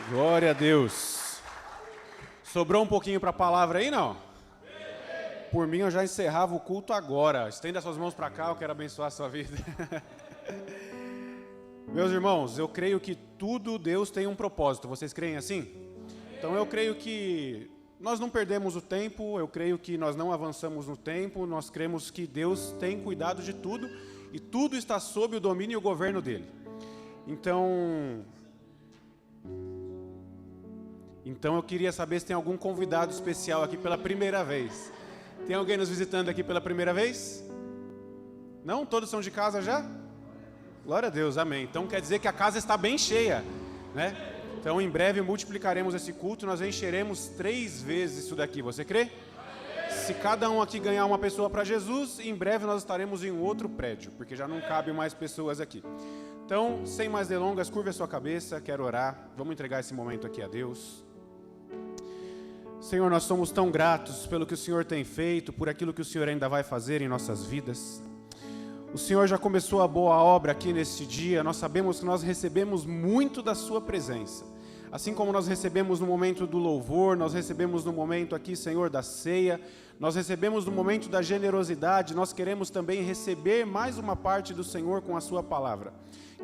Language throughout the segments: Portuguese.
Glória a Deus. Sobrou um pouquinho para a palavra aí, não? Por mim, eu já encerrava o culto agora. Estenda suas mãos para cá, eu quero abençoar a sua vida. Meus irmãos, eu creio que tudo Deus tem um propósito. Vocês creem assim? Então eu creio que nós não perdemos o tempo, eu creio que nós não avançamos no tempo, nós cremos que Deus tem cuidado de tudo e tudo está sob o domínio e o governo dele. Então eu queria saber se tem algum convidado especial aqui pela primeira vez. Tem alguém nos visitando aqui pela primeira vez? Não? Todos são de casa já? Glória a Deus, amém. Então quer dizer que a casa está bem cheia, né? Então em breve multiplicaremos esse culto, nós encheremos 3 vezes isso daqui, você crê? Se cada um aqui ganhar uma pessoa para Jesus, em breve nós estaremos em outro prédio, porque já não cabe mais pessoas aqui. Então, sem mais delongas, curva a sua cabeça, quero orar, vamos entregar esse momento aqui a Deus. Senhor, nós somos tão gratos pelo que o Senhor tem feito, por aquilo que o Senhor ainda vai fazer em nossas vidas. O Senhor já começou a boa obra aqui neste dia, nós sabemos que nós recebemos muito da sua presença. Assim como nós recebemos no momento do louvor, nós recebemos no momento aqui, Senhor, da ceia, nós recebemos no momento da generosidade, nós queremos também receber mais uma parte do Senhor com a sua palavra.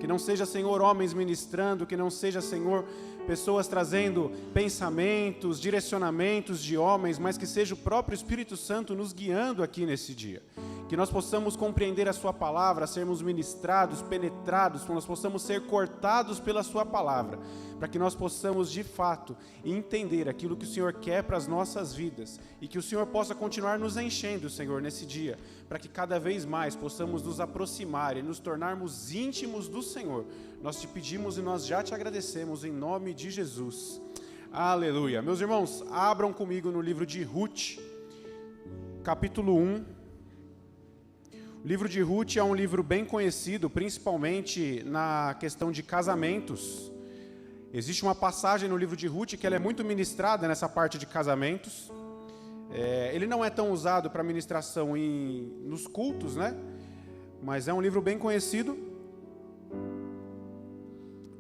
Que não seja, Senhor, homens ministrando, que não seja, Senhor, pessoas trazendo pensamentos, direcionamentos de homens, mas que seja o próprio Espírito Santo nos guiando aqui nesse dia. Que nós possamos compreender a sua palavra, sermos ministrados, penetrados, que nós possamos ser cortados pela sua palavra, para que nós possamos de fato entender aquilo que o Senhor quer para as nossas vidas e que o Senhor possa continuar nos enchendo, Senhor, nesse dia, para que cada vez mais possamos nos aproximar e nos tornarmos íntimos do Senhor. Nós te pedimos e nós já te agradecemos em nome de Jesus. Aleluia. Meus irmãos, abram comigo no livro de Ruth, capítulo 1. O livro de Ruth é um livro bem conhecido, principalmente na questão de casamentos. Existe uma passagem no livro de Ruth que ela é muito ministrada nessa parte de casamentos. Ele não é tão usado para ministração nos cultos, né? Mas é um livro bem conhecido.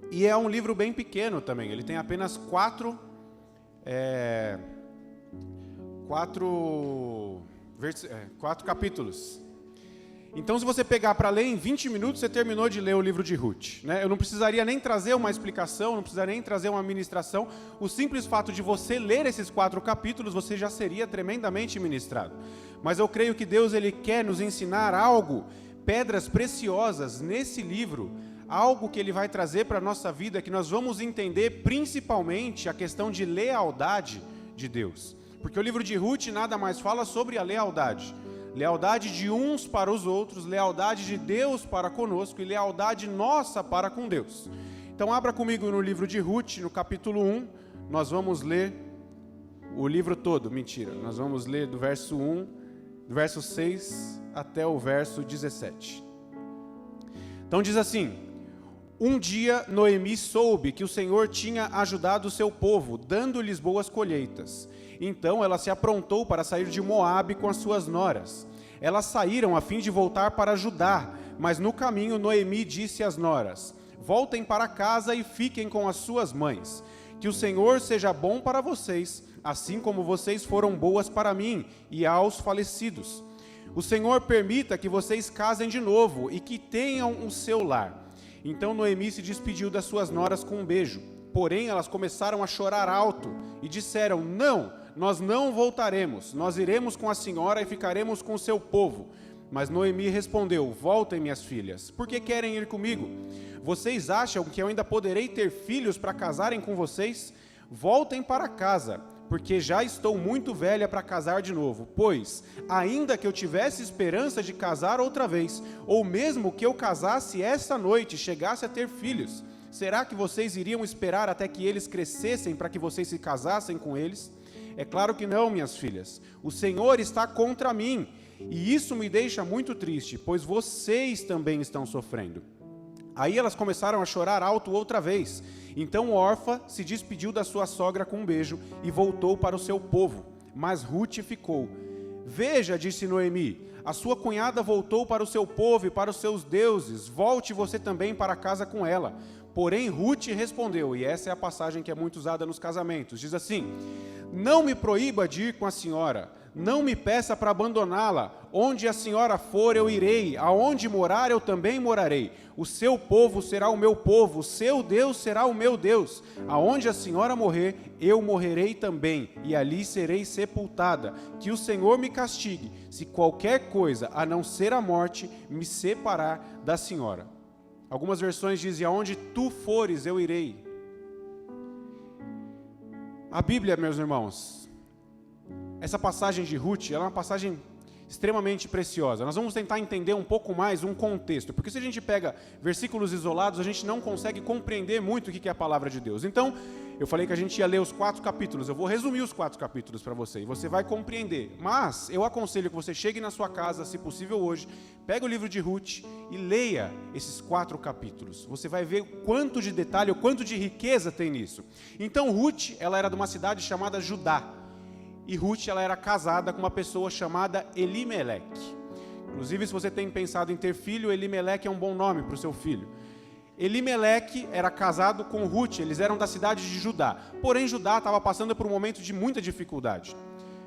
E é um livro bem pequeno também. Ele tem apenas 4 capítulos. Então, se você pegar para ler em 20 minutos, você terminou de ler o livro de Ruth, né? Eu não precisaria nem trazer uma explicação, não precisaria nem trazer uma ministração. O simples fato de você ler esses 4 capítulos, você já seria tremendamente ministrado. Mas eu creio que Deus ele quer nos ensinar algo, pedras preciosas nesse livro, algo que ele vai trazer para a nossa vida, que nós vamos entender principalmente a questão de lealdade de Deus. Porque o livro de Ruth nada mais fala sobre a lealdade. Lealdade de uns para os outros, lealdade de Deus para conosco e lealdade nossa para com Deus. Então abra comigo no livro de Ruth, no capítulo 1, nós vamos ler o livro todo, mentira, nós vamos ler do verso 1, do verso 6 até o verso 17. Então diz assim: Um dia Noemi soube que o Senhor tinha ajudado o seu povo, dando-lhes boas colheitas. Então ela se aprontou para sair de Moabe com as suas noras. Elas saíram a fim de voltar para Judá, mas no caminho Noemi disse às noras: Voltem para casa e fiquem com as suas mães. Que o Senhor seja bom para vocês, assim como vocês foram boas para mim e aos falecidos. O Senhor permita que vocês casem de novo e que tenham o seu lar. Então Noemi se despediu das suas noras com um beijo. Porém elas começaram a chorar alto e disseram: Não, nós não voltaremos, nós iremos com a senhora e ficaremos com o seu povo. Mas Noemi respondeu: Voltem, minhas filhas, por que querem ir comigo? Vocês acham que eu ainda poderei ter filhos para casarem com vocês? Voltem para casa, porque já estou muito velha para casar de novo. Pois, ainda que eu tivesse esperança de casar outra vez, ou mesmo que eu casasse esta noite e chegasse a ter filhos, será que vocês iriam esperar até que eles crescessem para que vocês se casassem com eles? É claro que não, minhas filhas. O Senhor está contra mim, e isso me deixa muito triste, pois vocês também estão sofrendo. Aí elas começaram a chorar alto outra vez. Então Orfa se despediu da sua sogra com um beijo e voltou para o seu povo. Mas Ruth ficou. Veja, disse Noemi, a sua cunhada voltou para o seu povo e para os seus deuses. Volte você também para casa com ela. Porém, Ruth respondeu, e essa é a passagem que é muito usada nos casamentos, diz assim: não me proíba de ir com a senhora, não me peça para abandoná-la, onde a senhora for eu irei, aonde morar eu também morarei, o seu povo será o meu povo, o seu Deus será o meu Deus, aonde a senhora morrer, eu morrerei também, e ali serei sepultada, que o Senhor me castigue, se qualquer coisa, a não ser a morte, me separar da senhora. Algumas versões dizem, aonde tu fores, eu irei. A Bíblia, meus irmãos, essa passagem de Ruth, ela é uma passagem extremamente preciosa. Nós vamos tentar entender um pouco mais um contexto, porque se a gente pega versículos isolados, a gente não consegue compreender muito o que é a palavra de Deus. Então, eu falei que a gente ia ler os 4 capítulos, eu vou resumir os 4 capítulos para você, e você vai compreender. Mas, eu aconselho que você chegue na sua casa, se possível hoje, pegue o livro de Ruth e leia esses 4 capítulos. Você vai ver o quanto de detalhe, o quanto de riqueza tem nisso. Então, Ruth, ela era de uma cidade chamada Judá. E Ruth, ela era casada com uma pessoa chamada Elimeleque. Inclusive, se você tem pensado em ter filho, Elimeleque é um bom nome para o seu filho. Elimeleque era casado com Ruth, eles eram da cidade de Judá. Porém, Judá estava passando por um momento de muita dificuldade.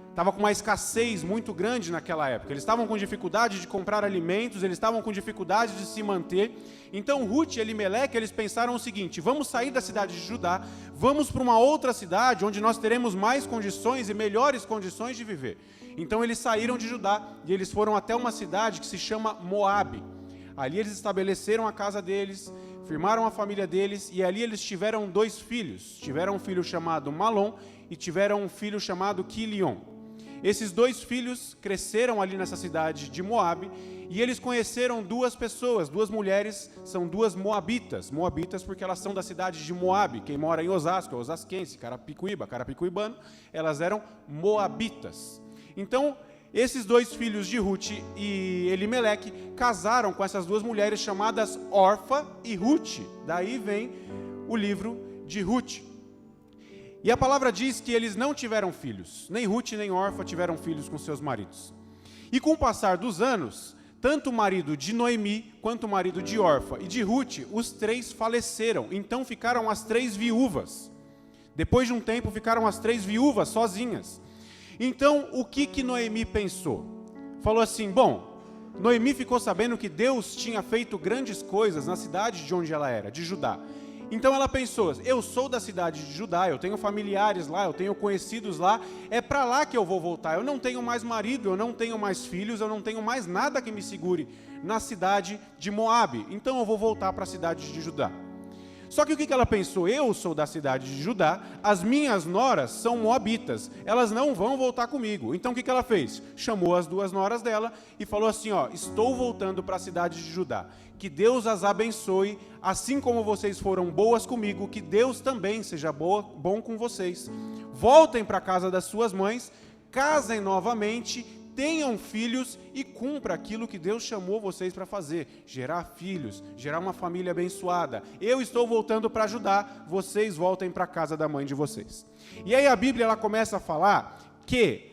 Estava com uma escassez muito grande naquela época. Eles estavam com dificuldade de comprar alimentos, eles estavam com dificuldade de se manter. Então, Ruth e Elimeleque, eles pensaram o seguinte: vamos sair da cidade de Judá, vamos para uma outra cidade, onde nós teremos mais condições e melhores condições de viver. Então, eles saíram de Judá e eles foram até uma cidade que se chama Moabe. Ali eles estabeleceram a casa deles, firmaram a família deles, e ali eles tiveram 2 filhos. Tiveram um filho chamado Malom e tiveram um filho chamado Quilion. Esses 2 filhos cresceram ali nessa cidade de Moabe, e eles conheceram 2 pessoas, 2 mulheres, são 2 moabitas. Moabitas porque elas são da cidade de Moabe. Quem mora em Osasco é osasquense, Carapicuíba, carapicuibano, elas eram moabitas. Então, esses 2 filhos de Ruth e Elimeleque casaram com essas 2 mulheres chamadas Orfa e Ruth. Daí vem o livro de Ruth. E a palavra diz que eles não tiveram filhos. Nem Ruth nem Orfa tiveram filhos com seus maridos. E com o passar dos anos, tanto o marido de Noemi, quanto o marido de Orfa e de Ruth, os 3 faleceram. Então ficaram as 3 viúvas. Depois de um tempo, ficaram as 3 viúvas sozinhas. Então, o que Noemi pensou? Falou assim, bom, Noemi ficou sabendo que Deus tinha feito grandes coisas na cidade de onde ela era, de Judá. Então ela pensou, eu sou da cidade de Judá, eu tenho familiares lá, eu tenho conhecidos lá, é para lá que eu vou voltar. Eu não tenho mais marido, eu não tenho mais filhos, eu não tenho mais nada que me segure na cidade de Moabe. Então eu vou voltar para a cidade de Judá. Só que o que ela pensou? Eu sou da cidade de Judá, as minhas noras são moabitas, elas não vão voltar comigo. Então o que ela fez? Chamou as 2 noras dela e falou assim, estou voltando para a cidade de Judá. Que Deus as abençoe, assim como vocês foram boas comigo, que Deus também seja bom com vocês. Voltem para a casa das suas mães, casem novamente, tenham filhos e cumpra aquilo que Deus chamou vocês para fazer, gerar filhos, gerar uma família abençoada. Eu estou voltando para ajudar, vocês voltem para a casa da mãe de vocês. E aí a Bíblia ela começa a falar que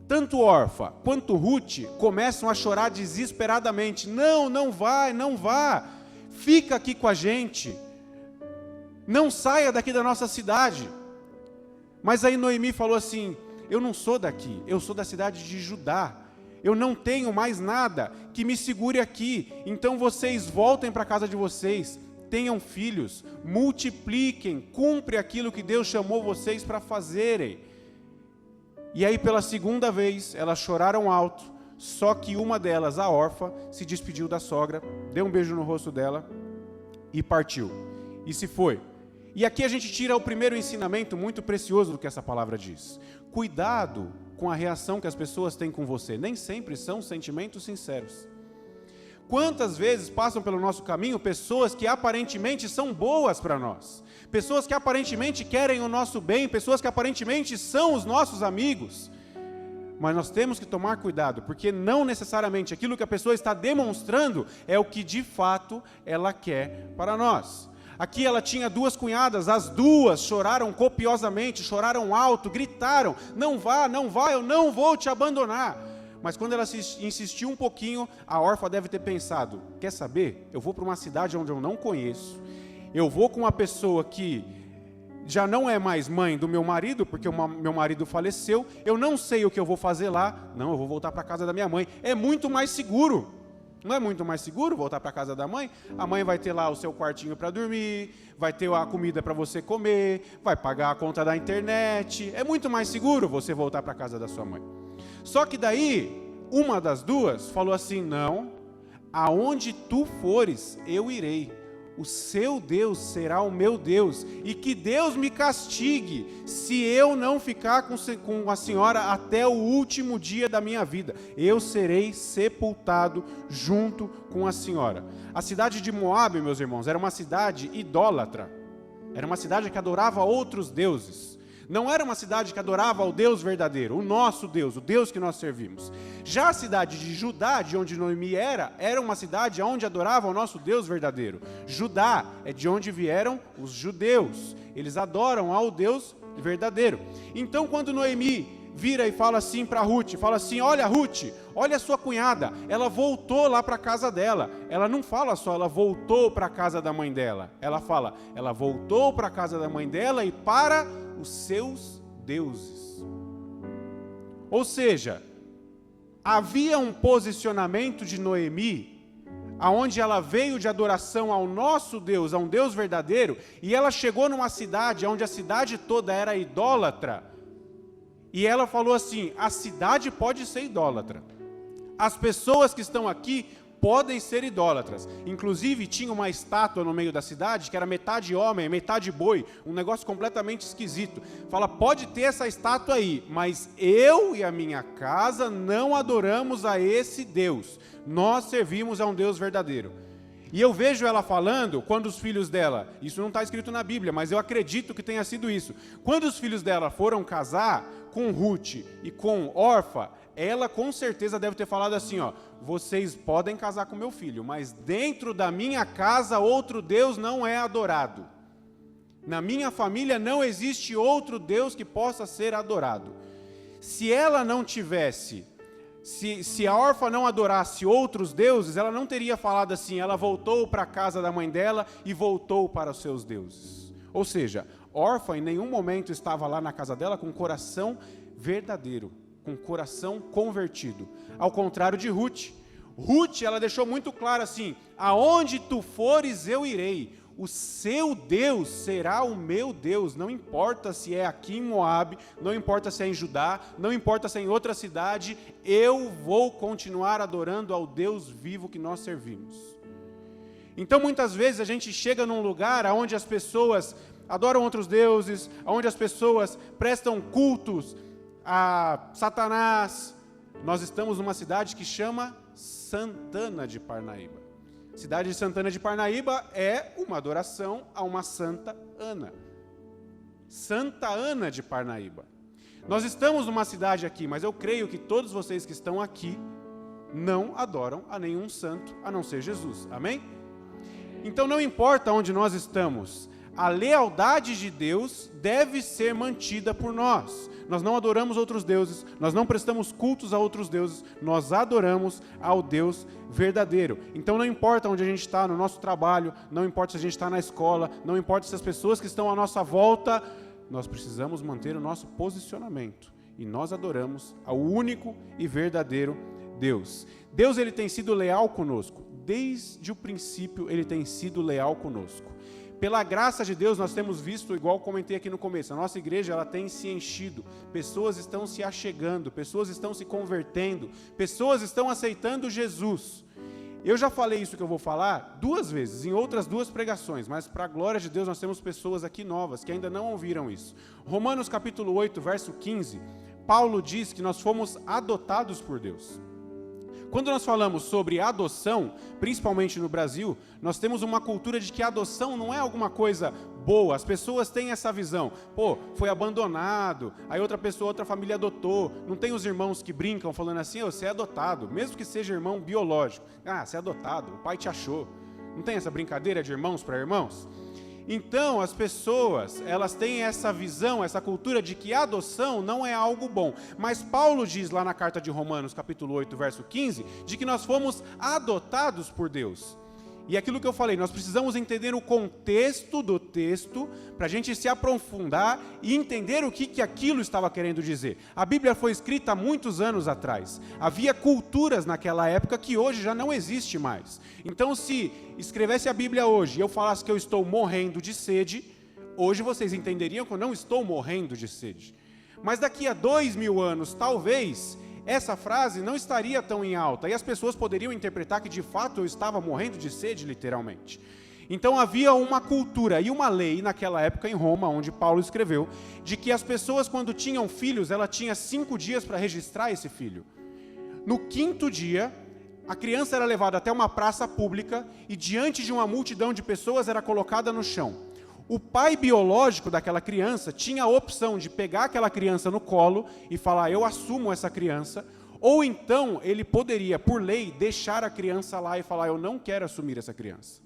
tanto Orfa quanto Ruth começam a chorar desesperadamente. Não vá, fica aqui com a gente, não saia daqui da nossa cidade. Mas aí Noemi falou assim, eu não sou daqui, eu sou da cidade de Judá, eu não tenho mais nada que me segure aqui, então vocês voltem para a casa de vocês, tenham filhos, multipliquem, cumpre aquilo que Deus chamou vocês para fazerem. E aí pela segunda vez, elas choraram alto, só que uma delas, a Orfa, se despediu da sogra, deu um beijo no rosto dela e partiu, e se foi. E aqui a gente tira o primeiro ensinamento muito precioso do que essa palavra diz. Cuidado com a reação que as pessoas têm com você. Nem sempre são sentimentos sinceros. Quantas vezes passam pelo nosso caminho pessoas que aparentemente são boas para nós? Pessoas que aparentemente querem o nosso bem, pessoas que aparentemente são os nossos amigos. Mas nós temos que tomar cuidado, porque não necessariamente aquilo que a pessoa está demonstrando é o que de fato ela quer para nós. Aqui ela tinha 2 cunhadas, as 2 choraram copiosamente, choraram alto, gritaram, não vá, eu não vou te abandonar. Mas quando ela insistiu um pouquinho, a Orfa deve ter pensado, quer saber? Eu vou para uma cidade onde eu não conheço, eu vou com uma pessoa que já não é mais mãe do meu marido, porque meu marido faleceu, eu não sei o que eu vou fazer lá, não, eu vou voltar para a casa da minha mãe. É muito mais seguro. Não é muito mais seguro voltar para a casa da mãe? A mãe vai ter lá o seu quartinho para dormir, vai ter a comida para você comer, vai pagar a conta da internet. É muito mais seguro você voltar para a casa da sua mãe. Só que daí, uma das duas falou assim, não, aonde tu fores, eu irei. O seu Deus será o meu Deus, e que Deus me castigue se eu não ficar com a senhora até o último dia da minha vida. Eu serei sepultado junto com a senhora. A cidade de Moabe, meus irmãos, era uma cidade idólatra. Era uma cidade que adorava outros deuses. Não era uma cidade que adorava ao Deus verdadeiro, o nosso Deus, o Deus que nós servimos. Já a cidade de Judá, de onde Noemi era uma cidade onde adorava o nosso Deus verdadeiro. Judá é de onde vieram os judeus. Eles adoram ao Deus verdadeiro. Então, quando Noemi vira e fala assim para Ruth, fala assim, olha Ruth, olha a sua cunhada, ela voltou lá para a casa dela. Ela não fala só, ela voltou para a casa da mãe dela. Ela fala, ela voltou para a casa da mãe dela e para os seus deuses. Ou seja, havia um posicionamento de Noemi, aonde ela veio de adoração ao nosso Deus, a um Deus verdadeiro, e ela chegou numa cidade onde a cidade toda era idólatra, e ela falou assim, a cidade pode ser idólatra, as pessoas que estão aqui podem ser idólatras. Inclusive tinha uma estátua no meio da cidade, que era metade homem, metade boi, um negócio completamente esquisito. Fala, pode ter essa estátua aí, mas eu e a minha casa não adoramos a esse Deus, nós servimos a um Deus verdadeiro. E eu vejo ela falando, quando os filhos dela, isso não está escrito na Bíblia, mas eu acredito que tenha sido isso, quando os filhos dela foram casar com Ruth e com Orfa, ela com certeza deve ter falado assim, ó, vocês podem casar com meu filho, mas dentro da minha casa outro Deus não é adorado. Na minha família não existe outro Deus que possa ser adorado. Se ela não tivesse, se a órfã não adorasse outros deuses, ela não teria falado assim, ela voltou para a casa da mãe dela e voltou para os seus deuses. Ou seja, órfã em nenhum momento estava lá na casa dela com o coração verdadeiro, com o coração convertido. Ao contrário de Ruth. Ruth, ela deixou muito claro assim, aonde tu fores eu irei, o seu Deus será o meu Deus, não importa se é aqui em Moabe, não importa se é em Judá, não importa se é em outra cidade, eu vou continuar adorando ao Deus vivo que nós servimos. Então muitas vezes a gente chega num lugar onde as pessoas adoram outros deuses, onde as pessoas prestam cultos a Satanás. Nós estamos numa cidade que chama Santana de Parnaíba. Cidade de Santana de Parnaíba é uma adoração a uma Santa Ana. Santa Ana de Parnaíba. Nós estamos numa cidade aqui, mas eu creio que todos vocês que estão aqui não adoram a nenhum santo, a não ser Jesus. Amém? Então não importa onde nós estamos, a lealdade de Deus deve ser mantida por nós. Nós não adoramos outros deuses, nós não prestamos cultos a outros deuses, nós adoramos ao Deus verdadeiro. Então não importa onde a gente está, no nosso trabalho, não importa se a gente está na escola, não importa se as pessoas que estão à nossa volta, nós precisamos manter o nosso posicionamento. E nós adoramos ao único e verdadeiro Deus. Deus, ele tem sido leal conosco. Desde o princípio, ele tem sido leal conosco. Pela graça de Deus, nós temos visto, igual comentei aqui no começo, a nossa igreja ela tem se enchido, pessoas estão se achegando, pessoas estão se convertendo, pessoas estão aceitando Jesus. Eu já falei isso que eu vou falar 2 vezes, em outras 2 pregações, mas para a glória de Deus nós temos pessoas aqui novas que ainda não ouviram isso. Romanos capítulo 8, verso 15, Paulo diz que nós fomos adotados por Deus. Quando nós falamos sobre adoção, principalmente no Brasil, nós temos uma cultura de que a adoção não é alguma coisa boa. As pessoas têm essa visão. Pô, foi abandonado, aí outra pessoa, outra família adotou. Não tem os irmãos que brincam falando assim, você é adotado, mesmo que seja irmão biológico. Ah, você é adotado, o pai te achou. Não tem essa brincadeira de irmãos para irmãos? Então, as pessoas, elas têm essa visão, essa cultura de que a adoção não é algo bom. Mas Paulo diz lá na carta de Romanos, capítulo 8, verso 15, de que nós fomos adotados por Deus. E aquilo que eu falei, nós precisamos entender o contexto do texto para a gente se aprofundar e entender o que aquilo estava querendo dizer. A Bíblia foi escrita há muitos anos atrás. Havia culturas naquela época que hoje já não existe mais. Então, se escrevesse a Bíblia hoje e eu falasse que eu estou morrendo de sede, hoje vocês entenderiam que eu não estou morrendo de sede. Mas daqui a 2000 anos, talvez, essa frase não estaria tão em alta, e as pessoas poderiam interpretar que de fato eu estava morrendo de sede, literalmente. Então havia uma cultura e uma lei naquela época em Roma, onde Paulo escreveu, de que as pessoas quando tinham filhos, ela tinha 5 dias para registrar esse filho. No 5º dia, a criança era levada até uma praça pública e diante de uma multidão de pessoas era colocada no chão. O pai biológico daquela criança tinha a opção de pegar aquela criança no colo e falar, eu assumo essa criança, ou então ele poderia, por lei, deixar a criança lá e falar, eu não quero assumir essa criança.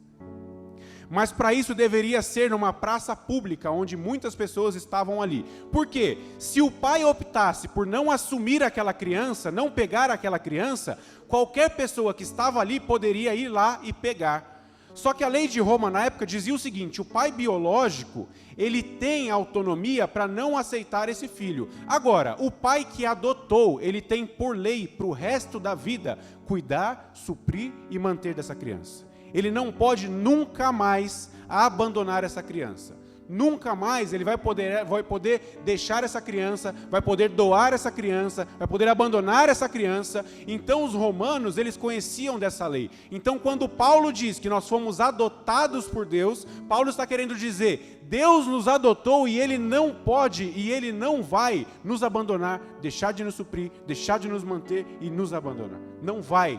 Mas para isso deveria ser numa praça pública, onde muitas pessoas estavam ali. Por quê? Se o pai optasse por não assumir aquela criança, não pegar aquela criança, qualquer pessoa que estava ali poderia ir lá e pegar. Só que a lei de Roma, na época, dizia o seguinte, o pai biológico, ele tem autonomia para não aceitar esse filho. Agora, o pai que adotou, ele tem por lei, para o resto da vida, cuidar, suprir e manter dessa criança. Ele não pode nunca mais abandonar essa criança. Nunca mais ele vai poder deixar essa criança, vai poder doar essa criança, vai poder abandonar essa criança. Então os romanos, eles conheciam dessa lei. Então quando Paulo diz que nós fomos adotados por Deus, Paulo está querendo dizer, Deus nos adotou e Ele não pode e Ele não vai nos abandonar, deixar de nos suprir, deixar de nos manter e nos abandonar. Não vai.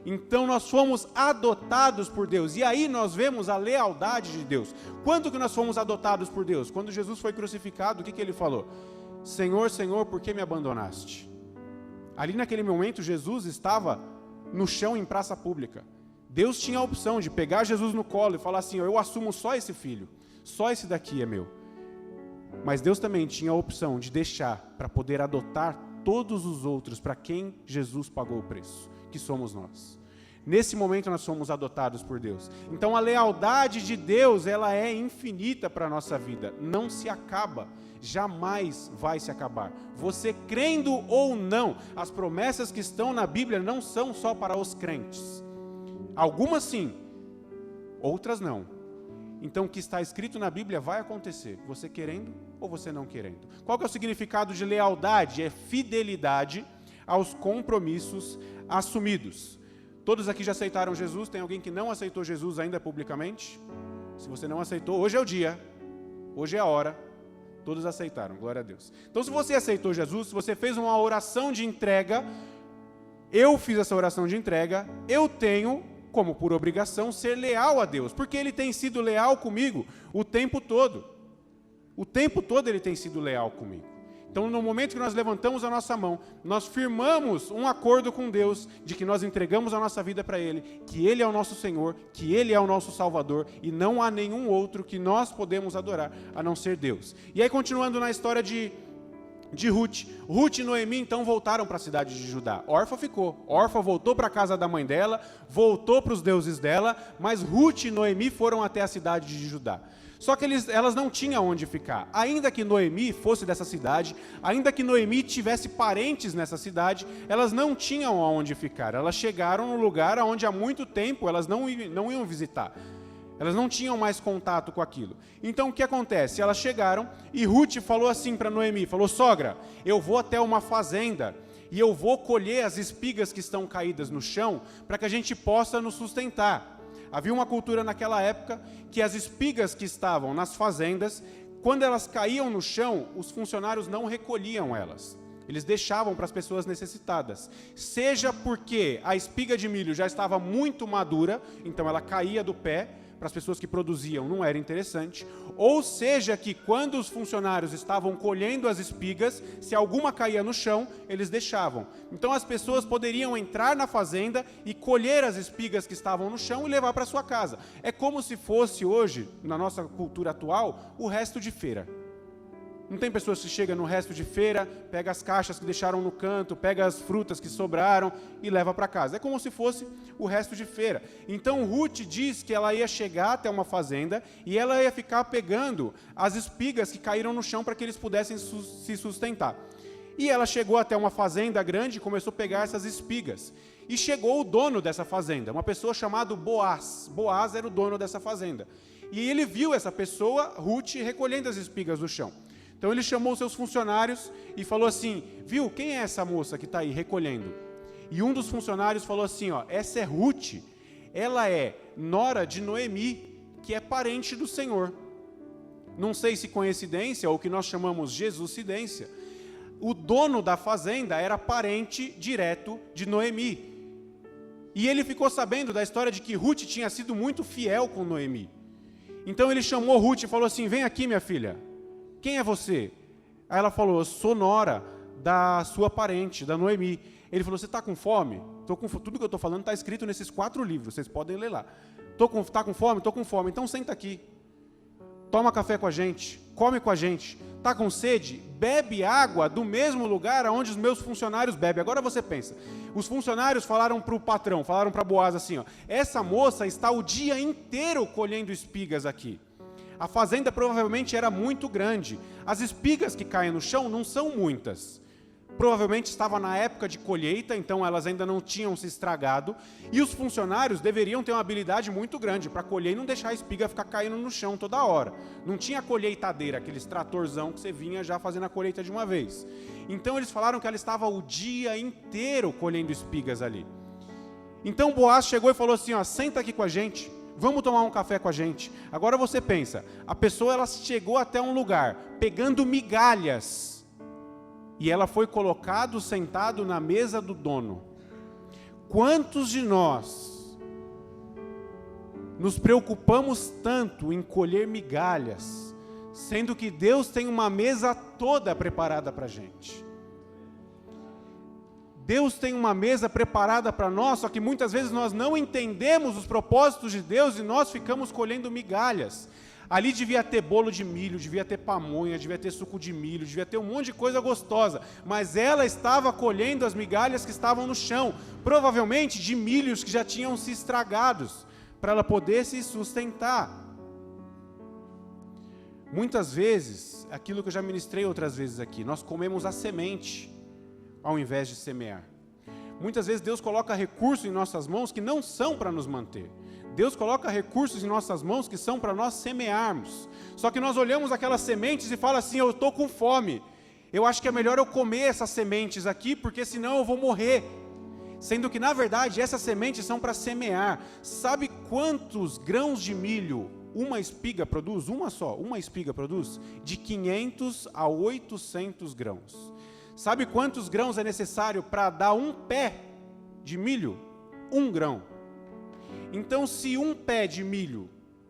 Então nós fomos adotados por Deus, e aí nós vemos a lealdade de Deus. Quando que nós fomos adotados por Deus? Quando Jesus foi crucificado, o que ele falou? Senhor, Senhor, por que me abandonaste? Ali naquele momento Jesus estava no chão em praça pública. Deus tinha a opção de pegar Jesus no colo e falar assim, eu assumo só esse filho, só esse daqui é meu. Mas Deus também tinha a opção de deixar para poder adotar todos os outros para quem Jesus pagou o preço, que somos nós. Nesse momento nós somos adotados por Deus. Então a lealdade de Deus, ela é infinita para a nossa vida, não se acaba, jamais vai se acabar. Você crendo ou não, as promessas que estão na Bíblia não são só para os crentes. Algumas sim, outras não. Então o que está escrito na Bíblia vai acontecer, você querendo ou você não querendo. Qual que é o significado de lealdade? É fidelidade aos compromissos assumidos. Todos aqui já aceitaram Jesus? Tem alguém que não aceitou Jesus ainda publicamente? Se você não aceitou, hoje é o dia, hoje é a hora. Todos aceitaram, glória a Deus. Então se você aceitou Jesus, se você fez uma oração de entrega, eu fiz essa oração de entrega, eu tenho como por obrigação ser leal a Deus, porque Ele tem sido leal comigo o tempo todo. O tempo todo Ele tem sido leal comigo. Então, no momento que nós levantamos a nossa mão, nós firmamos um acordo com Deus de que nós entregamos a nossa vida para Ele, que Ele é o nosso Senhor, que Ele é o nosso Salvador, e não há nenhum outro que nós podemos adorar, a não ser Deus. E aí, continuando na história de Ruth. Ruth e Noemi, então, voltaram para a cidade de Judá. Orfa ficou. Orfa voltou para a casa da mãe dela, voltou para os deuses dela, mas Ruth e Noemi foram até a cidade de Judá. Só que elas não tinham onde ficar. Ainda que Noemi fosse dessa cidade, ainda que Noemi tivesse parentes nessa cidade, elas não tinham aonde ficar. Elas chegaram no lugar onde há muito tempo elas não iam visitar. Elas não tinham mais contato com aquilo. Então o que acontece? Elas chegaram e Ruth falou assim para Noemi, falou, sogra, eu vou até uma fazenda e eu vou colher as espigas que estão caídas no chão para que a gente possa nos sustentar. Havia uma cultura naquela época que as espigas que estavam nas fazendas, quando elas caíam no chão, os funcionários não recolhiam elas. Eles deixavam para as pessoas necessitadas. Seja porque a espiga de milho já estava muito madura, então ela caía do pé, para as pessoas que produziam não era interessante, ou seja que quando os funcionários estavam colhendo as espigas, se alguma caía no chão, eles deixavam. Então as pessoas poderiam entrar na fazenda e colher as espigas que estavam no chão e levar para sua casa. É como se fosse hoje, na nossa cultura atual, o resto de feira. Não tem pessoas que chegam no resto de feira, pega as caixas que deixaram no canto, pega as frutas que sobraram e leva para casa. É como se fosse o resto de feira. Então Ruth diz que ela ia chegar até uma fazenda e ela ia ficar pegando as espigas que caíram no chão para que eles pudessem se sustentar. E ela chegou até uma fazenda grande e começou a pegar essas espigas. E chegou o dono dessa fazenda, uma pessoa chamada Boaz. Boaz era o dono dessa fazenda. E ele viu essa pessoa, Ruth, recolhendo as espigas do chão. Então ele chamou seus funcionários e falou assim, viu, quem é essa moça que está aí recolhendo? E um dos funcionários falou assim, essa é Ruth, ela é nora de Noemi, que é parente do Senhor. Não sei se coincidência ou o que nós chamamos Jesuscidência. O dono da fazenda era parente direto de Noemi. E ele ficou sabendo da história de que Ruth tinha sido muito fiel com Noemi. Então ele chamou Ruth e falou assim, vem aqui minha filha. Quem é você? Aí ela falou, eu sou nora da sua parente, da Noemi. Ele falou, você está com fome? Tudo que eu estou falando está escrito nesses 4 livros, vocês podem ler lá. Está com fome? Estou com fome. Então senta aqui. Toma café com a gente, come com a gente. Está com sede? Bebe água do mesmo lugar onde os meus funcionários bebem. Agora você pensa, os funcionários falaram para o patrão, falaram para Boaz assim, essa moça está o dia inteiro colhendo espigas aqui. A fazenda provavelmente era muito grande. As espigas que caem no chão não são muitas. Provavelmente estava na época de colheita, então elas ainda não tinham se estragado. E os funcionários deveriam ter uma habilidade muito grande para colher e não deixar a espiga ficar caindo no chão toda hora. Não tinha colheitadeira, aqueles tratorzão que você vinha já fazendo a colheita de uma vez. Então eles falaram que ela estava o dia inteiro colhendo espigas ali. Então Boaz chegou e falou assim, senta aqui com a gente. Vamos tomar um café com a gente. Agora você pensa, a pessoa ela chegou até um lugar, pegando migalhas, e ela foi colocado sentado na mesa do dono. Quantos de nós nos preocupamos tanto em colher migalhas, sendo que Deus tem uma mesa toda preparada para a gente? Deus tem uma mesa preparada para nós, só que muitas vezes nós não entendemos os propósitos de Deus e nós ficamos colhendo migalhas. Ali devia ter bolo de milho, devia ter pamonha, devia ter suco de milho, devia ter um monte de coisa gostosa, mas ela estava colhendo as migalhas que estavam no chão, provavelmente de milhos que já tinham se estragados, para ela poder se sustentar. Muitas vezes, aquilo que eu já ministrei outras vezes aqui, nós comemos a semente, ao invés de semear. Muitas vezes Deus coloca recursos em nossas mãos que não são para nos manter. Deus coloca recursos em nossas mãos que são para nós semearmos. Só que nós olhamos aquelas sementes e fala assim, eu estou com fome. Eu acho que é melhor eu comer essas sementes aqui, porque senão eu vou morrer. Sendo que, na verdade, essas sementes são para semear. Sabe quantos grãos de milho uma espiga produz? Uma espiga produz? De 500 a 800 grãos. Sabe quantos grãos é necessário para dar um pé de milho? 1 grão. Então, se um pé de milho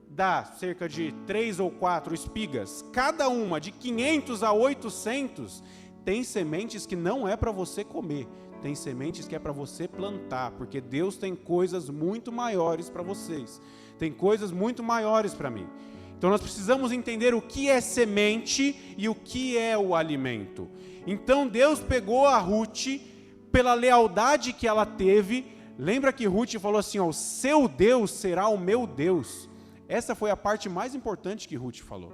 dá cerca de 3 ou 4 espigas, cada uma de 500 a 800, tem sementes que não é para você comer, tem sementes que é para você plantar, porque Deus tem coisas muito maiores para vocês, tem coisas muito maiores para mim. Então, nós precisamos entender o que é semente e o que é o alimento. Então Deus pegou a Ruth, pela lealdade que ela teve. Lembra que Ruth falou assim, o seu Deus será o meu Deus. Essa foi a parte mais importante que Ruth falou.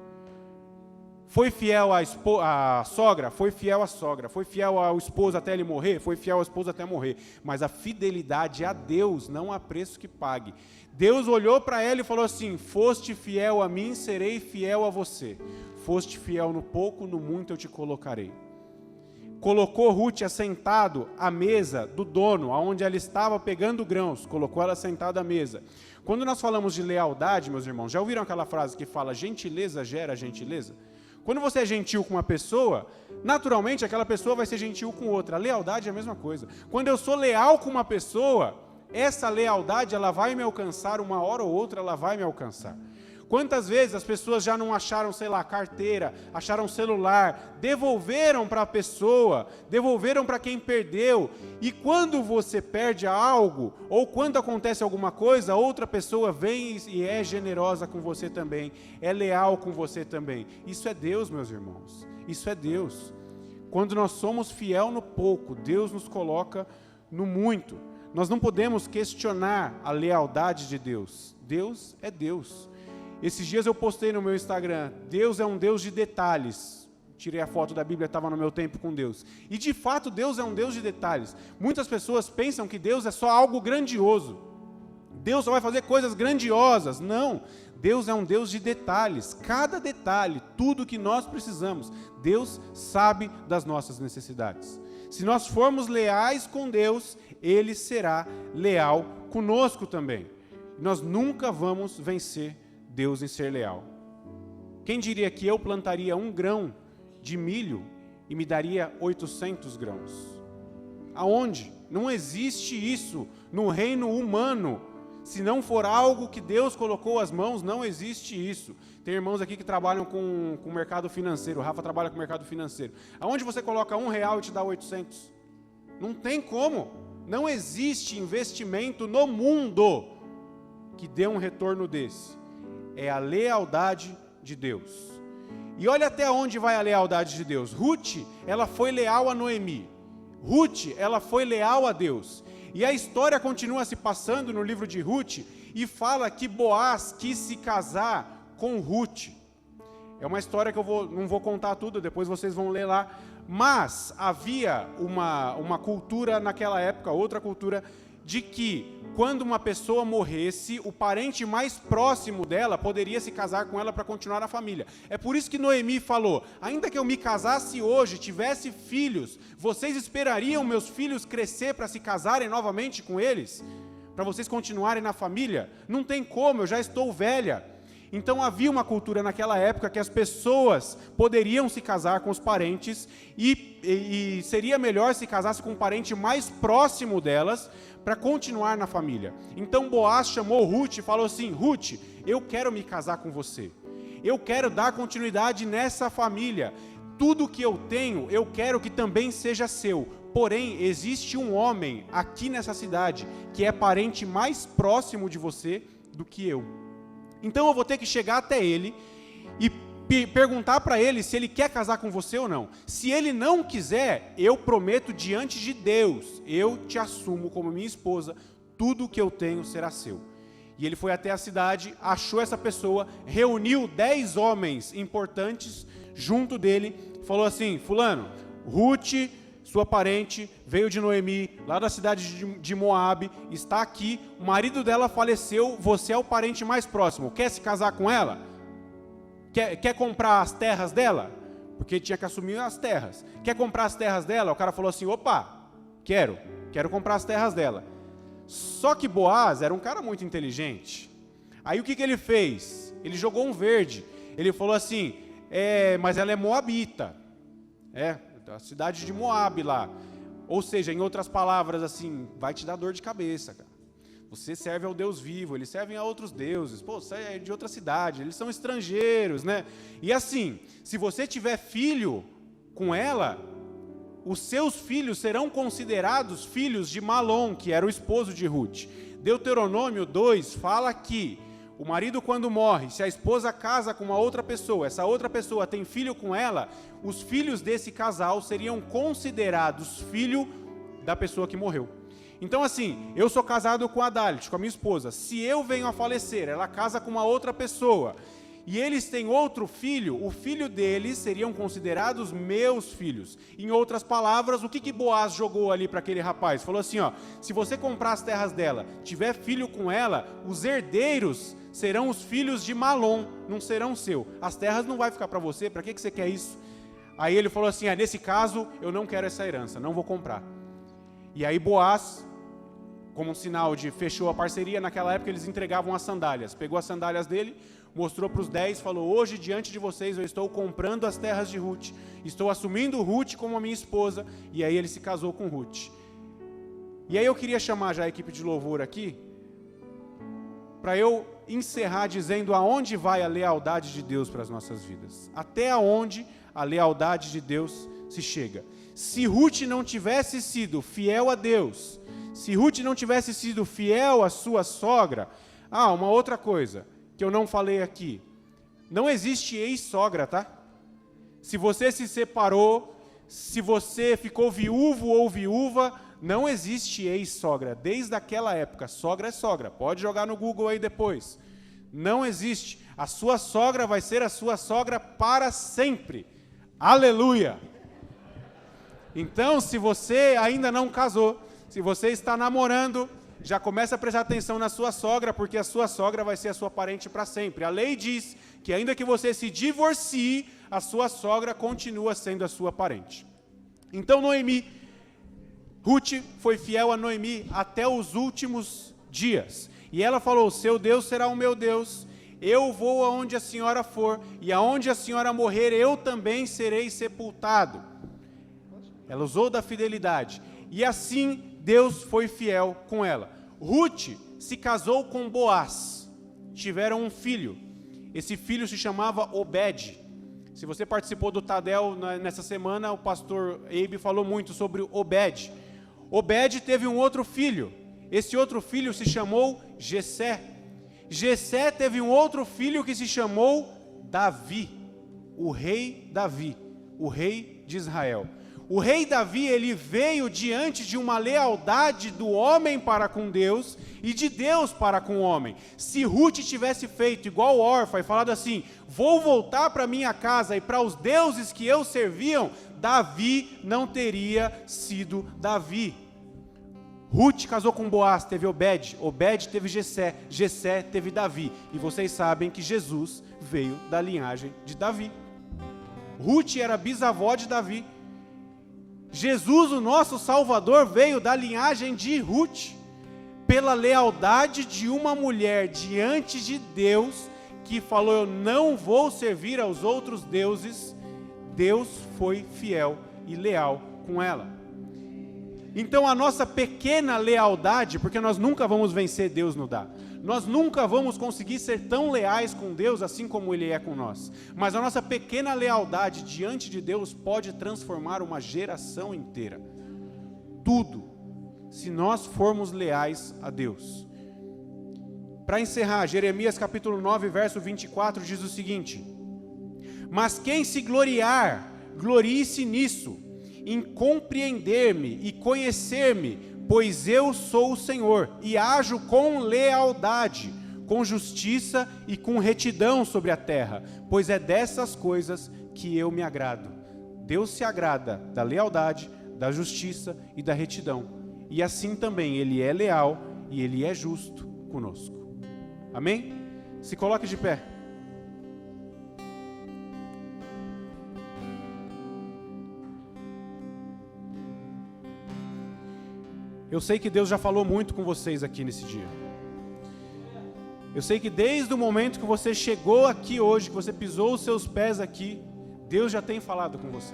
Foi fiel à sogra? Foi fiel à sogra. Foi fiel ao esposo até ele morrer? Foi fiel ao esposo até morrer. Mas a fidelidade a Deus não há preço que pague. Deus olhou para ela e falou assim, foste fiel a mim, serei fiel a você. Foste fiel no pouco, no muito eu te colocarei. Colocou Ruth assentado à mesa do dono, onde ela estava pegando grãos, colocou ela sentada à mesa. Quando nós falamos de lealdade, meus irmãos, já ouviram aquela frase que fala, gentileza gera gentileza? Quando você é gentil com uma pessoa, naturalmente aquela pessoa vai ser gentil com outra. A lealdade é a mesma coisa. Quando eu sou leal com uma pessoa, essa lealdade ela vai me alcançar, uma hora ou outra ela vai me alcançar. Quantas vezes as pessoas já não acharam, sei lá, carteira, acharam celular, devolveram para a pessoa, devolveram para quem perdeu, e quando você perde algo, ou quando acontece alguma coisa, outra pessoa vem e é generosa com você também, é leal com você também. Isso é Deus, meus irmãos, isso é Deus. Quando nós somos fiel no pouco, Deus nos coloca no muito. Nós não podemos questionar a lealdade de Deus. Deus é Deus. Esses dias eu postei no meu Instagram, Deus é um Deus de detalhes. Tirei a foto da Bíblia, estava no meu tempo com Deus. E de fato Deus é um Deus de detalhes. Muitas pessoas pensam que Deus é só algo grandioso. Deus só vai fazer coisas grandiosas. Não, Deus é um Deus de detalhes. Cada detalhe, tudo que nós precisamos, Deus sabe das nossas necessidades. Se nós formos leais com Deus, Ele será leal conosco também. Nós nunca vamos vencer Deus em ser leal. Quem diria que eu plantaria 1 grão de milho e me daria 800 grãos? Aonde? Não existe isso no reino humano. Se não for algo que Deus colocou as mãos, não existe isso. Tem irmãos aqui que trabalham com o mercado financeiro. O Rafa trabalha com o mercado financeiro. Aonde você coloca R$1 e te dá 800? Não tem como. Não existe investimento no mundo que dê um retorno desse. É a lealdade de Deus. E olha até onde vai a lealdade de Deus. Ruth, ela foi leal a Noemi. Ruth, ela foi leal a Deus. E a história continua se passando no livro de Ruth e fala que Boaz quis se casar com Ruth. É uma história que não vou contar tudo, depois vocês vão ler lá. Mas havia uma cultura naquela época, outra cultura, de que quando uma pessoa morresse, o parente mais próximo dela poderia se casar com ela para continuar a família. É por isso que Noemi falou, ainda que eu me casasse hoje, tivesse filhos, vocês esperariam meus filhos crescer para se casarem novamente com eles? Para vocês continuarem na família? Não tem como, eu já estou velha. Então havia uma cultura naquela época que as pessoas poderiam se casar com os parentes e seria melhor se casasse com um parente mais próximo delas para continuar na família. Então Boaz chamou Ruth e falou assim, Ruth, eu quero me casar com você. Eu quero dar continuidade nessa família. Tudo que eu tenho, eu quero que também seja seu. Porém, existe um homem aqui nessa cidade que é parente mais próximo de você do que eu. Então eu vou ter que chegar até ele e perguntar para ele se ele quer casar com você ou não. Se ele não quiser, eu prometo diante de Deus, eu te assumo como minha esposa, tudo que eu tenho será seu. E ele foi até a cidade, achou essa pessoa, reuniu 10 homens importantes junto dele, falou assim, fulano, Ruth, sua parente, veio de Noemi, lá da cidade de Moabe, está aqui, o marido dela faleceu, você é o parente mais próximo, quer se casar com ela? Quer comprar as terras dela? Porque tinha que assumir as terras. Quer comprar as terras dela? O cara falou assim, opa, quero comprar as terras dela. Só que Boaz era um cara muito inteligente. Aí o que ele fez? Ele jogou um verde. Ele falou assim, mas ela é moabita. A cidade de Moabe lá. Ou seja, em outras palavras, assim, vai te dar dor de cabeça, cara. Você serve ao Deus vivo, eles servem a outros deuses. Pô, você é de outra cidade, eles são estrangeiros, né? E assim, se você tiver filho com ela, os seus filhos serão considerados filhos de Malom, que era o esposo de Ruth. Deuteronômio 2 fala que o marido, quando morre, se a esposa casa com uma outra pessoa, essa outra pessoa tem filho com ela, os filhos desse casal seriam considerados filho da pessoa que morreu. Então assim, eu sou casado com a Dalit, com a minha esposa. Se eu venho a falecer, ela casa com uma outra pessoa, e eles têm outro filho, o filho deles seriam considerados meus filhos. Em outras palavras, o que Boaz jogou ali para aquele rapaz? Falou assim, ó, se você comprar as terras dela, tiver filho com ela, os herdeiros serão os filhos de Malom, não serão seu. As terras não vai ficar para você, para que você quer isso? Aí ele falou assim, nesse caso, eu não quero essa herança, não vou comprar. E aí Boaz, como um sinal de fechou a parceria, naquela época eles entregavam as sandálias. Pegou as sandálias dele, mostrou para os 10, falou, hoje diante de vocês eu estou comprando as terras de Ruth, estou assumindo Ruth como a minha esposa, e aí ele se casou com Ruth. E aí eu queria chamar já a equipe de louvor aqui, para eu encerrar dizendo aonde vai a lealdade de Deus para as nossas vidas. Até aonde a lealdade de Deus se chega. Se Ruth não tivesse sido fiel a Deus, se Ruth não tivesse sido fiel à sua sogra... uma outra coisa que eu não falei aqui. Não existe ex-sogra, tá? Se você se separou, se você ficou viúvo ou viúva, não existe ex-sogra. Desde aquela época, sogra é sogra. Pode jogar no Google aí depois. Não existe. A sua sogra vai ser a sua sogra para sempre. Aleluia! Então, se você ainda não casou, se você está namorando, já começa a prestar atenção na sua sogra, porque a sua sogra vai ser a sua parente para sempre. A lei diz que ainda que você se divorcie, a sua sogra continua sendo a sua parente. Então Ruth foi fiel a Noemi até os últimos dias. E ela falou, seu Deus será o meu Deus, eu vou aonde a senhora for, e aonde a senhora morrer, eu também serei sepultado. Ela usou da fidelidade. E assim Deus foi fiel com ela. Ruth se casou com Boaz. Tiveram um filho. Esse filho se chamava Obed. Se você participou do Tadel nessa semana, o pastor Eibe falou muito sobre Obed. Obed teve um outro filho. Esse outro filho se chamou Jessé. Jessé teve um outro filho que se chamou Davi. O rei Davi. O rei de Israel. O rei Davi, ele veio diante de uma lealdade do homem para com Deus e de Deus para com o homem. Se Ruth tivesse feito igual Orfa e falado assim, vou voltar para minha casa e para os deuses que eu serviam, Davi não teria sido Davi. Ruth casou com Boaz, teve Obed, Obed teve Jessé, Jessé teve Davi. E vocês sabem que Jesus veio da linhagem de Davi. Ruth era bisavó de Davi. Jesus, o nosso Salvador, veio da linhagem de Ruth, pela lealdade de uma mulher diante de Deus, que falou, eu não vou servir aos outros deuses. Deus foi fiel e leal com ela. Então a nossa pequena lealdade, porque nós nunca vamos vencer Deus no dar, nós nunca vamos conseguir ser tão leais com Deus assim como Ele é com nós, mas a nossa pequena lealdade diante de Deus pode transformar uma geração inteira. Tudo, se nós formos leais a Deus. Para encerrar, Jeremias capítulo 9, verso 24 diz o seguinte, mas quem se gloriar, glorie-se nisso, em compreender-me e conhecer-me, pois eu sou o Senhor, e ajo com lealdade, com justiça e com retidão sobre a terra, pois é dessas coisas que eu me agrado. Deus se agrada da lealdade, da justiça e da retidão, e assim também Ele é leal e Ele é justo conosco. Amém? Se coloque de pé. Eu sei que Deus já falou muito com vocês aqui nesse dia. Eu sei que desde o momento que você chegou aqui hoje, que você pisou os seus pés aqui, Deus já tem falado com você.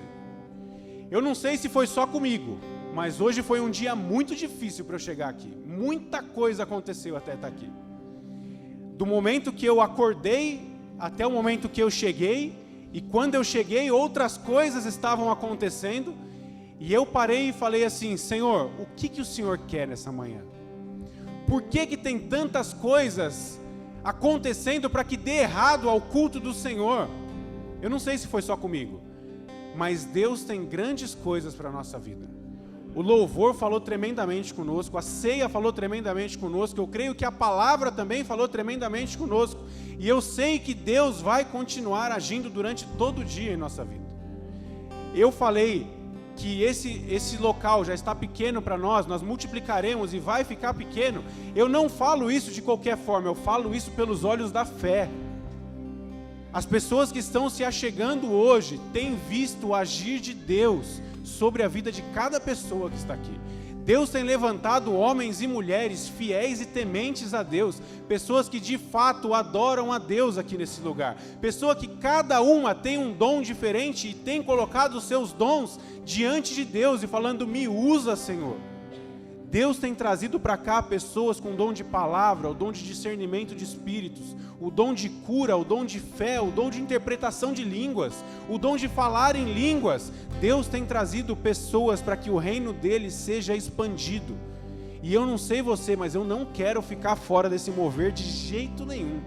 Eu não sei se foi só comigo, mas hoje foi um dia muito difícil para eu chegar aqui. Muita coisa aconteceu até estar aqui. Do momento que eu acordei até o momento que eu cheguei, e quando eu cheguei outras coisas estavam acontecendo, e eu parei e falei assim, Senhor, o que o Senhor quer nessa manhã? Por que tem tantas coisas acontecendo para que dê errado ao culto do Senhor? Eu não sei se foi só comigo, mas Deus tem grandes coisas para a nossa vida. O louvor falou tremendamente conosco, a ceia falou tremendamente conosco, eu creio que a palavra também falou tremendamente conosco, e eu sei que Deus vai continuar agindo durante todo o dia em nossa vida. Eu falei que esse local já está pequeno para nós multiplicaremos e vai ficar pequeno. Eu não falo isso de qualquer forma, eu falo isso pelos olhos da fé. As pessoas que estão se achegando hoje têm visto o agir de Deus sobre a vida de cada pessoa que está aqui. Deus tem levantado homens e mulheres fiéis e tementes a Deus, pessoas que de fato adoram a Deus aqui nesse lugar, pessoa que cada uma tem um dom diferente e tem colocado os seus dons diante de Deus e falando, me usa, Senhor. Deus tem trazido para cá pessoas com dom de palavra, o dom de discernimento de espíritos, o dom de cura, o dom de fé, o dom de interpretação de línguas, o dom de falar em línguas. Deus tem trazido pessoas para que o reino dele seja expandido. E eu não sei você, mas eu não quero ficar fora desse mover de jeito nenhum.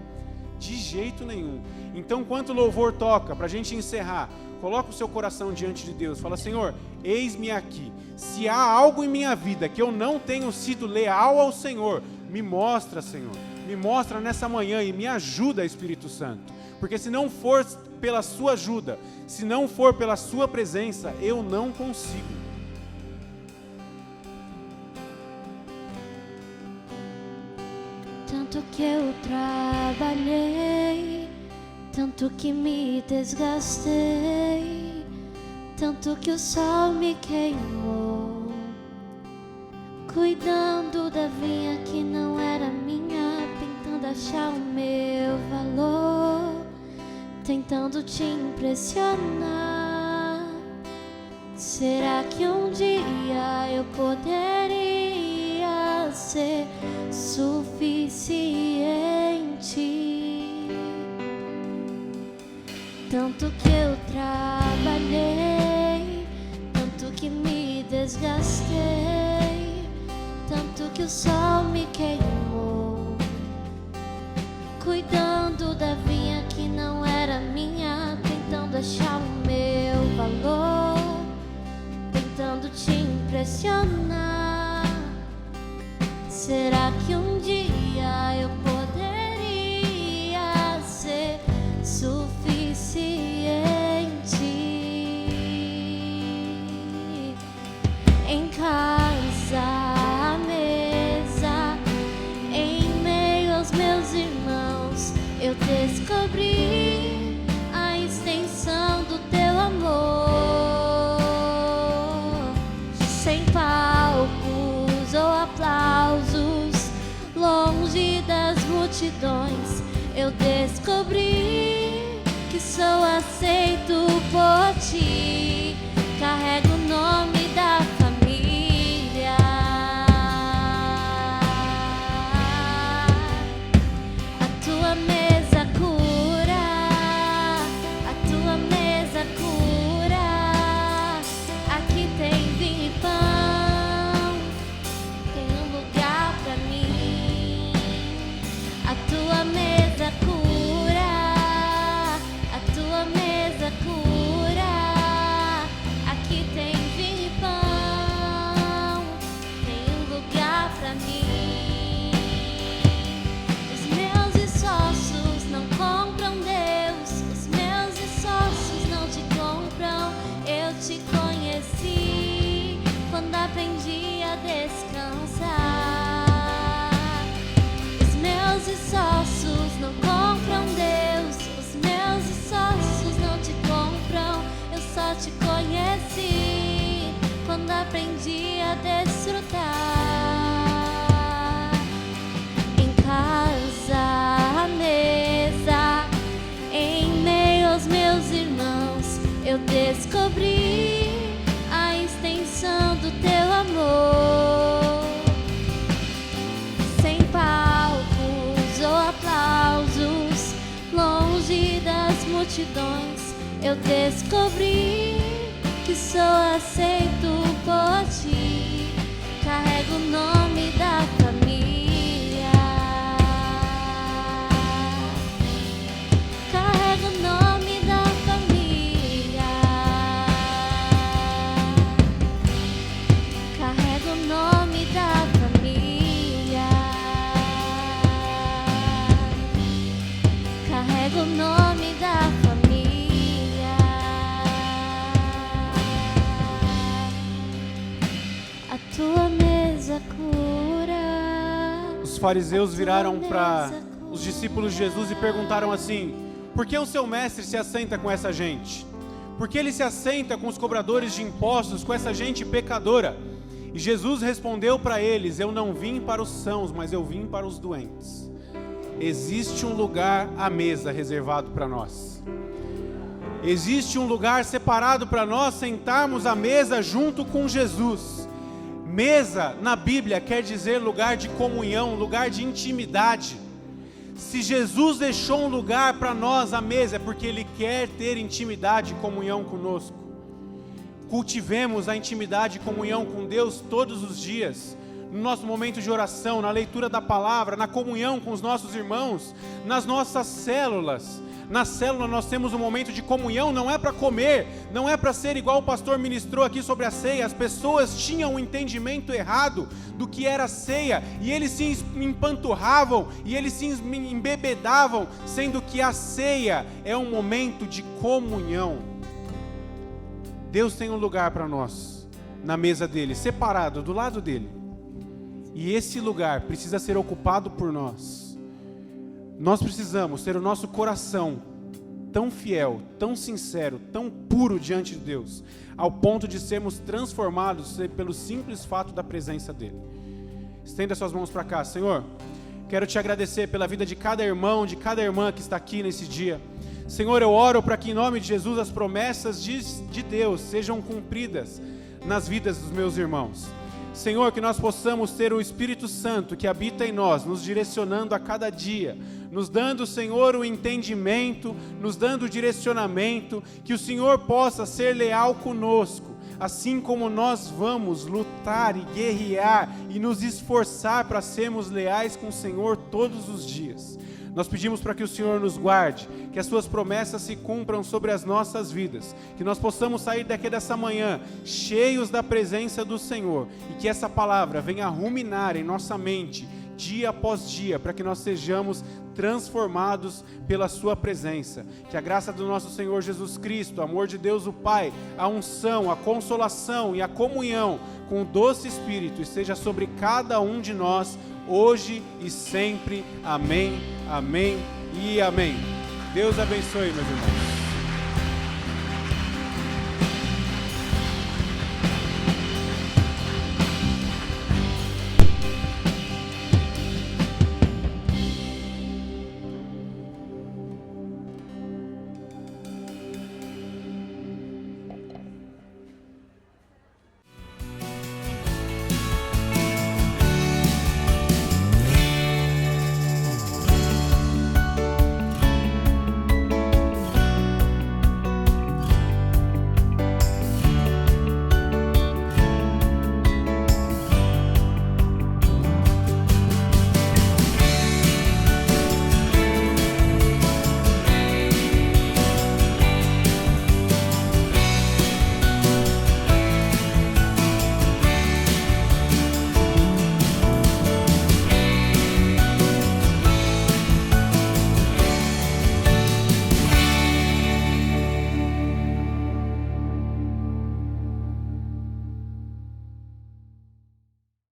De jeito nenhum. Então, enquanto o louvor toca, para a gente encerrar, coloca o seu coração diante de Deus. Fala: Senhor, eis-me aqui. Se há algo em minha vida que eu não tenho sido leal ao Senhor, me mostra, Senhor. Me mostra nessa manhã e me ajuda, Espírito Santo. Porque se não for pela sua ajuda, se não for pela sua presença, eu não consigo. Tanto que eu trabalhei, tanto que me desgastei, tanto que o sol me queimou, cuidando da vinha que não era minha, tentando achar o meu valor, tentando te impressionar. Será que um dia eu poderia ser suficiente? Tanto que eu trabalhei, tanto que me desgastei, tanto que o sol me queimou, cuidando da vinha que não era minha, tentando achar o meu valor, tentando te impressionar. Será que um dia eu poderia ser suficiente? Em casa, à mesa, em meio aos meus irmãos, eu descobri a extensão do teu amor. Sem palcos ou aplausos, longe das multidões, eu descobri que sou aceito por ti. Carrego o nome da família. A tua mesa cura, a tua mesa cura. Aqui tem vinho e pão, tem um lugar pra mim. A tua mesa cura, a tua mesa cura. Aqui tem vinho e pão, tem um lugar pra mim. Os meus esforços não compram Deus, os meus esforços não te compram. Eu te conheci quando aprendi a descansar. Os meus esforços não compram Deus, os meus esforços não te compram. Eu só te conheci quando aprendi a desfrutar. Em casa, à mesa, em meio aos meus irmãos, eu descobri a extensão do teu amor. Sem palcos ou aplausos, longe das multidões, eu descobri que sou aceito por ti. Carrego o nome da família. Carrego o nome da família. Carrego o nome da família. Carrego o nome da família. A tua mesa cura. Os fariseus viraram para os discípulos de Jesus e perguntaram assim: por que o seu mestre se assenta com essa gente? Por que ele se assenta com os cobradores de impostos, com essa gente pecadora? E Jesus respondeu para eles: eu não vim para os sãos, mas eu vim para os doentes. Existe um lugar à mesa reservado para nós. Existe um lugar separado para nós sentarmos à mesa junto com Jesus. Mesa na Bíblia quer dizer lugar de comunhão, lugar de intimidade. Se Jesus deixou um lugar para nós, a mesa, é porque Ele quer ter intimidade e comunhão conosco. Cultivemos a intimidade e comunhão com Deus todos os dias, no nosso momento de oração, na leitura da palavra, na comunhão com os nossos irmãos, nas nossas células. Na célula nós temos um momento de comunhão, não é para comer, não é para ser igual o pastor ministrou aqui sobre a ceia. As pessoas tinham um entendimento errado do que era ceia, e eles se empanturravam, e eles se embebedavam, sendo que a ceia é um momento de comunhão. Deus tem um lugar para nós, na mesa dele, separado, do lado dele, e esse lugar precisa ser ocupado por nós. Nós precisamos ter o nosso coração tão fiel, tão sincero, tão puro diante de Deus, ao ponto de sermos transformados pelo simples fato da presença dEle. Estenda suas mãos para cá. Senhor, quero te agradecer pela vida de cada irmão, de cada irmã que está aqui nesse dia. Senhor, eu oro para que em nome de Jesus as promessas de Deus sejam cumpridas nas vidas dos meus irmãos. Senhor, que nós possamos ter o Espírito Santo que habita em nós, nos direcionando a cada dia, nos dando, Senhor, o entendimento, nos dando o direcionamento, que o Senhor possa ser leal conosco, assim como nós vamos lutar e guerrear e nos esforçar para sermos leais com o Senhor todos os dias. Nós pedimos para que o Senhor nos guarde, que as suas promessas se cumpram sobre as nossas vidas, que nós possamos sair daqui dessa manhã cheios da presença do Senhor, e que essa palavra venha ruminar em nossa mente, dia após dia, para que nós sejamos transformados pela sua presença. Que a graça do nosso Senhor Jesus Cristo, o amor de Deus o Pai, a unção, a consolação e a comunhão com o doce Espírito esteja sobre cada um de nós, hoje e sempre. Amém, amém e amém. Deus abençoe, meus irmãos.